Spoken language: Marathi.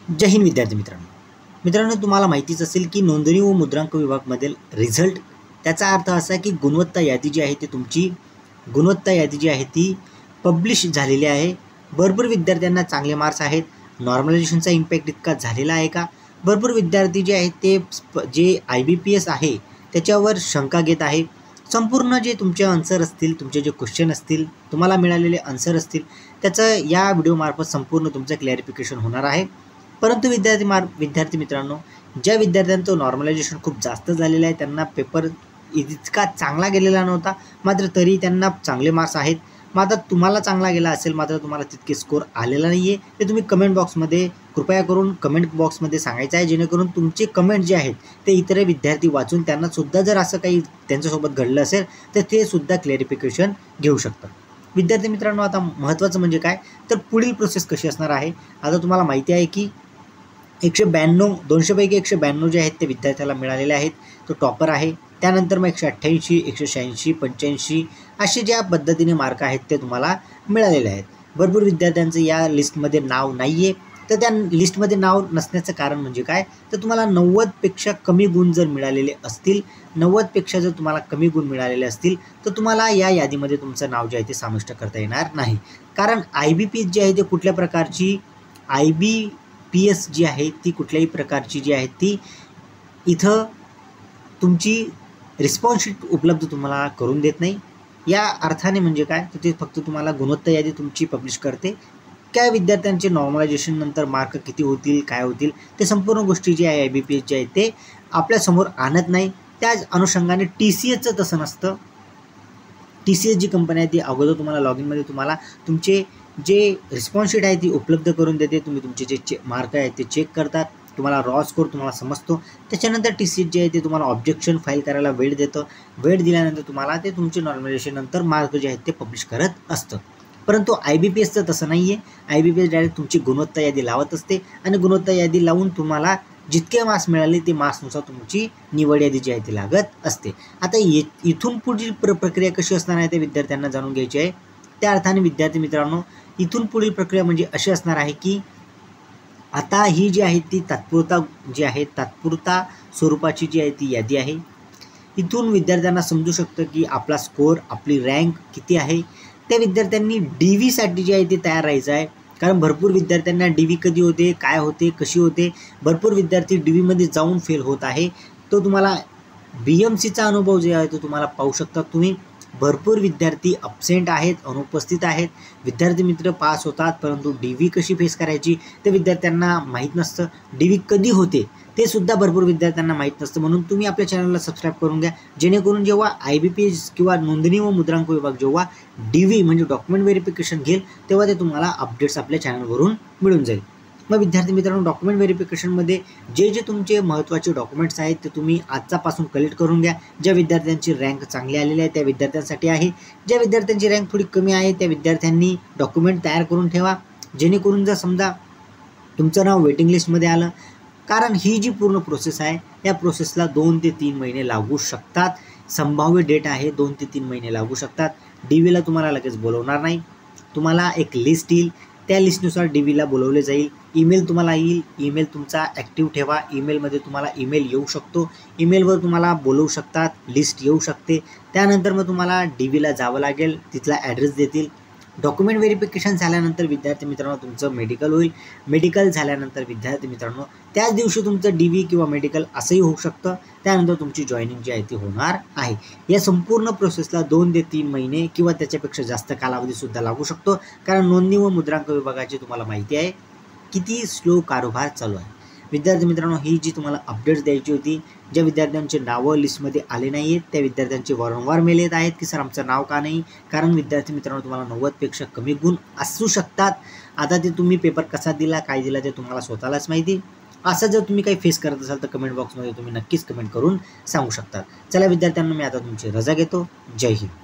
जय हिंद विद्यार्थी मित्रांनो, तुम्हाला माहितीच असेल की नोंदणी व मुद्रांक विभागामधील रिझल्ट त्याचा अर्थ असा की गुणवत्ता यादी जी आहे ती तुमची गुणवत्ता यादी जी आहे ती पब्लिश झालेली आहे. भरपूर विद्यार्थ्यांना चांगले मार्क्स आहेत. नॉर्मलायझेशनचा इम्पॅक्ट इतका झालेला आहे का? भरपूर विद्यार्थी जे आहेत ते जे IBPS आहे त्याच्यावर शंका घेत आहे. संपूर्ण जे तुमचे आन्सर असतील, तुमचे जे क्वेश्चन असतील, तुम्हाला मिळालेले आन्सर असतील, त्याचं या व्हिडिओमार्फत संपूर्ण तुमचं क्लॅरिफिकेशन होणार आहे. परंतु विद्यार्थी मित्रांनो, ज्या विद्यार्थ्यांचं नॉर्मलायझेशन खूप जास्त झालेलं आहे, त्यांना पेपर इतका चांगला गेलेला नव्हता, मात्र तरी त्यांना चांगले मार्क्स आहेत. मात्र तुम्हाला चांगला गेला असेल, मात्र तुम्हाला तितके स्कोर आलेला नाही आहे, ते तुम्ही कमेंट बॉक्समध्ये कृपया करून कमेंट बॉक्समध्ये सांगायचं आहे, जेणेकरून तुमचे कमेंट जे आहेत ते इतर विद्यार्थी वाचून त्यांनासुद्धा जर असं काही त्यांच्यासोबत घडलं असेल तर ते सुद्धा क्लॅरिफिकेशन घेऊ शकतात. विद्यार्थी मित्रांनो, आता महत्त्वाचं म्हणजे काय तर पुढील प्रोसेस कशी असणार आहे. आता तुम्हाला माहिती आहे की 192 200पैकी 192 जे आहेत ते विद्यार्थ्याला मिळालेले आहेत, तो टॉपर आहे. त्यानंतर मग 188 186 85 असे ज्या पद्धतीने मार्क आहेत ते तुम्हाला मिळालेले आहेत. भरपूर विद्यार्थ्यांचं या लिस्टमध्ये नाव नाही आहे. तर त्या लिस्टमध्ये नाव नसण्याचं कारण म्हणजे काय तर तुम्हाला 90पेक्षा कमी गुण जर मिळालेले असतील, 90पेक्षा जर तुम्हाला कमी गुण मिळालेले असतील तर तुम्हाला या यादीमध्ये तुमचं नाव जे आहे ते समाविष्ट करता येणार नाही. कारण IBPS जी आहे ते कुठल्या प्रकारची IBPS जी आहे ती कुठल्याही प्रकारची जी आहे ती इथं तुमची रिस्पॉन्स शीट उपलब्ध तुम्हाला करून देत नाही. या अर्थाने म्हणजे काय तर ते फक्त तुम्हाला गुणवत्ता यादी तुमची पब्लिश करते. त्या विद्यार्थ्यांचे नॉर्मलायझेशन नंतर मार्क किती होतील, काय होतील, ते संपूर्ण गोष्टी जी आहे IBPS जे आहे ते आपल्यासमोर आणत नाही. त्याच अनुषंगाने TCSचं तसं नसतं. TCS जी कंपनी आहे ती अगोदर तुम्हाला लॉग इनमध्ये तुम्हाला तुमचे जे रिस्पॉन्स शीट आहे ती उपलब्ध करून देते. तुम्ही तुमचे जे मार्क आहेत ते चेक करतात, तुम्हाला रॉ स्कोर तुम्हाला समजतो. त्याच्यानंतर TCS जे आहे ते तुम्हाला ऑब्जेक्शन फाईल करायला वेळ देतं. वेळ दिल्यानंतर तुम्हाला ते तुमचे नॉर्मलायझेशन नंतर मार्क जे आहेत ते पब्लिश करत असतं. परंतु IBPSचं तसं नाही आहे. IBPS डायरेक्ट तुमची गुणवत्ता यादी लावत असते आणि गुणवत्ता यादी लावून तुम्हाला जितके मार्क्स मिळाले ते मार्क्सनुसार तुमची निवड यादी जी आहे ती लागत असते. आता इथून पुढील प्रक्रिया कशी असणार आहे ते विद्यार्थ्यांना जाणून घ्यायची आहे. त्या अर्थाने विद्यार्थी मित्रांनो, इथून पुढील प्रक्रिया म्हणजे अशी असणार आहे की आता ही जी आहे ती तात्पुरता स्वरूपाची जी आहे ती यादी आहे. इथून विद्यार्थ्यांना समजू शकतं की आपला स्कोर, आपली रँक किती आहे. त्या विद्यार्थ्यांनी DVसाठी जे आहे ते तयार राहायचं आहे. कारण भरपूर विद्यार्थ्यांना DV कधी होते, काय होते, कशी होते, भरपूर विद्यार्थी DVमध्ये जाऊन फेल होत आहे. तो तुम्हाला BMCचा अनुभव जे आहे तो तुम्हाला पाहू शकता तुम्ही. भरपूर विद्यार्थी अब्सेंट आहेत, अनुपस्थित आहेत. विद्यार्थी मित्र पास होतात, परंतु DV कशी फेस करायची ते विद्यार्थ्यांना माहीत नसतं. DV कधी होते ते सुद्धा भरपूर विद्यार्थ्यांना माहीत नसतं. म्हणून तुम्ही आपल्या चॅनलला सबस्क्राईब करून घ्या, जेणेकरून जेव्हा IBPS किंवा नोंदणी व मुद्रांक विभाग जेव्हा DV म्हणजे डॉक्युमेंट व्हेरिफिकेशन घेईल तेव्हा ते तुम्हाला अपडेट्स आपल्या चॅनलवरून मिळून जाईल. मग विद्यार्थी मित्रांनो, डॉक्युमेंट व्हेरिफिकेशनमध्ये जे तुमचे महत्त्वाचे डॉक्युमेंट्स आहेत ते तुम्ही आजच्यापासून कलेक्ट करून घ्या. ज्या विद्यार्थ्यांची रँक चांगली आलेली आहे त्या विद्यार्थ्यांसाठी आहे. ज्या विद्यार्थ्यांची रँक थोडी कमी आहे त्या विद्यार्थ्यांनी डॉक्युमेंट तयार करून ठेवा, जेणेकरून जर समजा तुमचं नाव वेटिंग लिस्टमध्ये आलं. कारण ही जी पूर्ण प्रोसेस आहे या प्रोसेसला 2 ते 3 महिने लागू शकतात. संभाव्य डेट आहे 2 ते 3 महिने लागू शकतात. DVला तुम्हाला लगेच बोलवणार नाही. तुम्हाला एक लिस्ट येईल, त्या लिस्टनुसार DVला बोलवले जाईल. ईमेल तुम्हाला येईल. ईमेल तुमचा ॲक्टिव्ह ठेवा. ईमेलमध्ये तुम्हाला ईमेल येऊ शकतो. ईमेलवर तुम्हाला बोलवू शकतात, लिस्ट येऊ शकते. त्यानंतर मग तुम्हाला DVला जावं लागेल, तिथला ॲड्रेस देतील. डॉक्युमेंट व्हेरिफिकेशन झाल्यानंतर विद्यार्थी मित्रांनो तुमचं मेडिकल होईल. मेडिकल झाल्यानंतर विद्यार्थी मित्रांनो त्याच दिवशी तुमचं DV किंवा मेडिकल असंही होऊ शकतं. त्यानंतर तुमची जॉईनिंग जी आहे ती होणार आहे. या संपूर्ण प्रोसेसला 2 ते 3 महिने किंवा त्याच्यापेक्षा जास्त कालावधीसुद्धा लागू शकतो. कारण नोंदणी व मुद्रांक विभागाची तुम्हाला माहिती आहे किती स्लो कारभार चालू आहे. विद्यार्थी मित्रांनो, ही जी तुम्हाला अपडेट्स द्यायची होती, ज्या विद्यार्थ्यांचे नावं लिस्टमध्ये आले नाही आहेत त्या विद्यार्थ्यांचे वारंवार मेल येत आहेत की सर आमचं नाव का नाही. कारण विद्यार्थी मित्रांनो तुम्हाला 90पेक्षा कमी गुण असू शकतात. आता ते तुम्ही पेपर कसा दिला, काय दिला ते तुम्हाला स्वतःलाच माहिती. असं जर तुम्ही काही फेस करत असाल तर कमेंट बॉक्समध्ये तुम्ही नक्कीच कमेंट करून सांगू शकता. चला विद्यार्थ्यांना, मी आता तुमची रजा घेतो. जय हिंद.